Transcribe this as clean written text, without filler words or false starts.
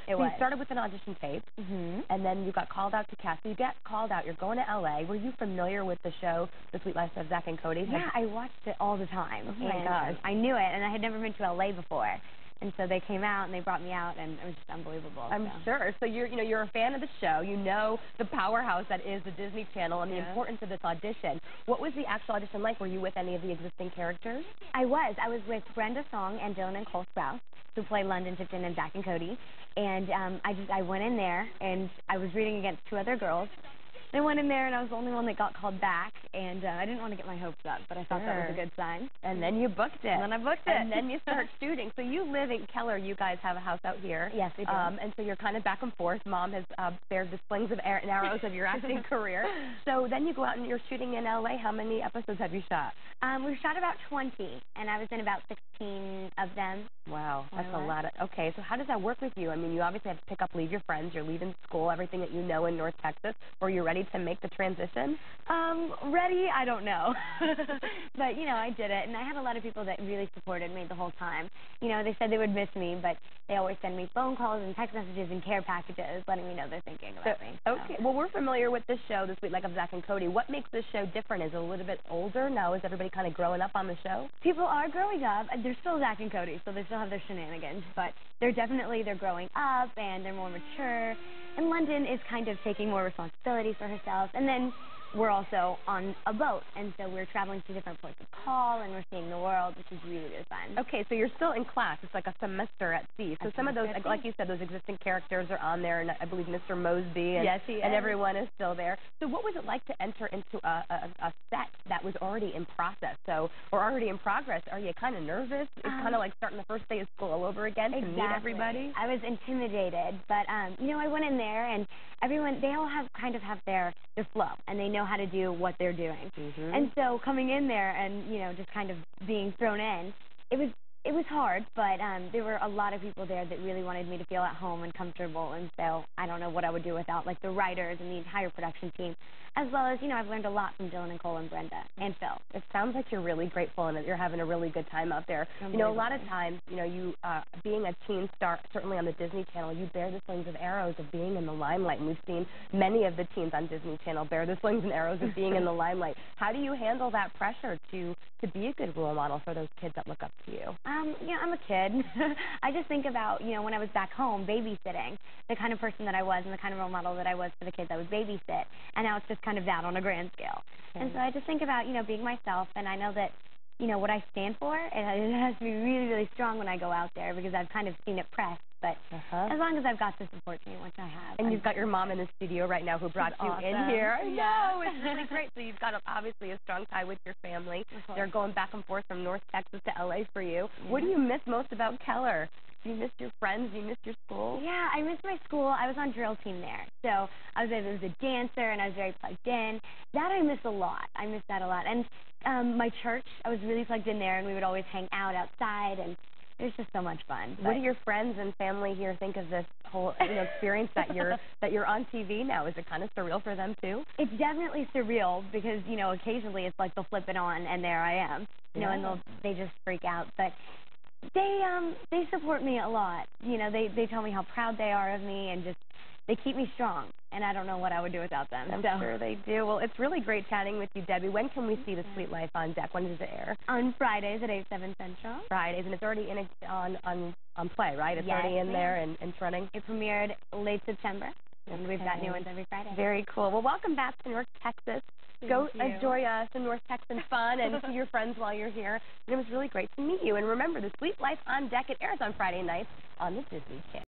It So was. you started with an audition tape, Mhm. and then you got called out to cast. So you get called out. You're going to LA. Were you familiar with the show, The Sweet Life of Zach and Cody? Yeah, I watched it all the time. Oh my and gosh. I knew it, and I had never been to LA before. And so they came out and they brought me out, and it was just unbelievable. I'm sure. So you're a fan of the show. You know the powerhouse that is the Disney Channel and the importance of this audition. What was the actual audition like? Were you with any of the existing characters? I was with Brenda Song and Dylan and Cole Sprouse, who play London, Tipton, and Zach and Cody. And I went in there, and I was reading against two other girls. I went in there, and I was the only one that got called back, and I didn't want to get my hopes up, but I thought that was a good sign. And then you booked it. And then I booked it. And then you start shooting. So you live in Keller. You guys have a house out here. Yes, we do. And so you're kind of back and forth. Mom has spared the slings and arrows of your acting career. So then you go out and you're shooting in LA. How many episodes have you shot? We shot about 20, and I was in about 16 of them. Wow, that's a lot. Okay, so how does that work with you? I mean, you obviously have to pick up, leave your friends. You're leaving school, everything that you know in North Texas. Were you ready to make the transition? Ready? I don't know. But, I did it, and I had a lot of people that really supported me the whole time. They said they would miss me, but they always send me phone calls and text messages and care packages letting me know they're thinking about me. Okay, well, we're familiar with this show, The Sweet Life of Zach and Cody. What makes this show different? Is it a little bit older now? Is everybody kind of growing up on the show? People are growing up. They're still Zach and Cody, so they still have their shenanigans, but they're growing up, and they're more mature. And London is kind of taking more responsibility for herself. And then we're also on a boat, and so we're traveling to different ports of call, and we're seeing the world, which is really, really fun. Okay, so you're still in class. It's like a semester at sea. So some of those, like you said, those existing characters are on there, and I believe Mr. Mosby and, yes, he is. And everyone is still there. So what was it like to enter into a set that was already in process, or already in progress? Are you kind of nervous? It's kind of like starting the first day of school all over again to meet everybody? I was intimidated, but, I went in there, and everyone, they all have their flow, and they know how to do what they're doing. Mm-hmm. And so coming in there and, just kind of being thrown in, it was hard, but there were a lot of people there that really wanted me to feel at home and comfortable, and so I don't know what I would do without, the writers and the entire production team, as well as, I've learned a lot from Dylan and Cole and Brenda and Phil. It sounds like you're really grateful and that you're having a really good time out there. A lot of times, you being a teen star, certainly on the Disney Channel, you bear the slings and arrows of being in the limelight, and we've seen many of the teens on Disney Channel bear the slings and arrows of being in the limelight. How do you handle that pressure to be a good role model for those kids that look up to you? I'm a kid. I just think about, when I was back home babysitting, the kind of person that I was and the kind of role model that I was for the kids I would babysit, and now it's just kind of that on a grand scale. Okay. And so I just think about, being myself, and I know that, what I stand for, it has to be really, really strong when I go out there, because I've kind of seen it pressed. But as long as I've got the support team, which I have. And you've got your mom in the studio right now who brought you in here. I know, it's really great. So you've got obviously a strong tie with your family. They're going back and forth from North Texas to LA for you. Yeah. What do you miss most about Keller? Do you miss your friends? Do you miss your school? Yeah, I miss my school. I was on drill team there. So I was a dancer, and I was very plugged in. That I miss a lot. I miss that a lot. And my church, I was really plugged in there, and we would always hang out outside, and it was just so much fun. What do your friends and family here think of this whole experience that you're on TV now? Is it kind of surreal for them too? It's definitely surreal because occasionally it's like they'll flip it on and there I am, and they just freak out. But they support me a lot. They tell me how proud they are of me, and just they keep me strong. And I don't know what I would do without them. I'm sure they do. Well, it's really great chatting with you, Debbie. When can we see The Sweet Life on deck? When does it air? On Fridays at 8, 7 Central. Fridays, and it's already on Play, right? It's already in there and it's running? It premiered late September, and we've got new ones every Friday. Very cool. Well, welcome back to North Texas. Go enjoy some North Texan fun and see your friends while you're here. And it was really great to meet you. And remember, The Sweet Life on deck, it airs on Friday nights on the Disney Channel.